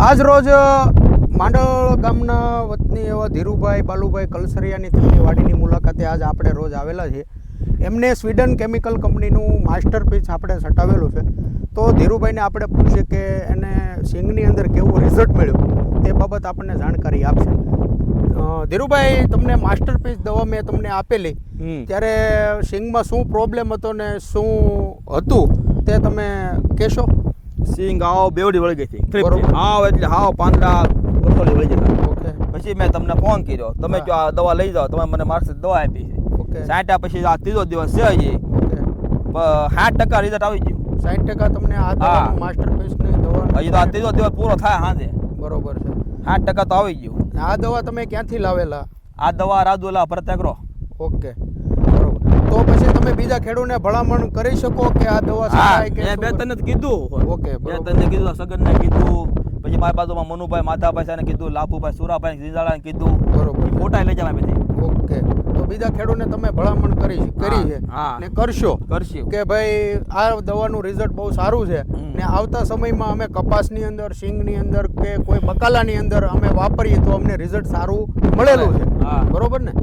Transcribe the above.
આજ રોજ માંડળ ગામના વતની એવા ધીરુભાઈ બાલુભાઈ કલસરિયાની તેમની વાડીની મુલાકાતે આજ આપણે રોજ આવેલા છીએ. એમને સ્વીડન કેમિકલ કંપનીનું માસ્ટરપીસ આપણે સટાવેલું છે. તો ધીરુભાઈને આપણે પૂછીએ કે એને સિંગની અંદર કેવું રિઝલ્ટ મળ્યું તે બાબત આપણને જાણકારી આપશે. ધીરુભાઈ, તમને માસ્ટરપીસ દવા મેં તમને આપેલી ત્યારે સિંગમાં શું પ્રોબ્લેમ હતો ને શું હતું તે તમે કહેશો? સિંગ આવ બેવડી વળી ગઈ હતી. બરોબર. આવ એટલે હાવ પાંદડા ગોઠવણી વળી જતા. ઓકે પછી મેં તમને ફોન કર્યો, તમે જો આ દવા લઈ જાઓ, તમે મને મારી દવા આપી છે. ઓકે 60 પછી આ ત્રીજો દિવસ છે હજી, ઓકે 60% રિઝલ્ટ આવી ગયું. 60% તમને આ દવાનું માસ્ટરપીસની દવા હજી તો આ ત્રીજો દિવસ પૂરો થાય સાંજે, બરોબર છે. 60% તો આવી ગયું. આ દવા તમે ક્યાંથી લાવેલા? આ દવા રાજુલા પ્રત્યાગ્રહ. ઓકે બરોબર. તો પછી તમે બીજા ખેડૂતને ભલામણ કરી શકો કે આ દવા હા, સારાય કે મેં બે શું? તને જ કીધું. ઓકે બે બરોબર. તને કીધું, સગનને કીધું, પછી મારી બાજુમાં મનુભાઈ માધાભાઈ સાહેબને કીધું, લાભુભાઈ સુરાભાઈ જીંજાળાને કીધું. બરોબર. ફોટા લઈ જવા બધી. ઓકે, તો બીજા ખેડૂતને તમે ભલામણ કરી છે હા. ને કરશો કરશું. કે ભાઈ આ દવાનું રિઝલ્ટ બહુ સારું છે ને આવતા સમયમાં અમે કપાસની અંદર, સિંગની અંદર કે કોઈ બકાલાની અંદર અમે વાપરીએ તો અમને રિઝલ્ટ સારું મળેલું છે. હા. બરોબર ને?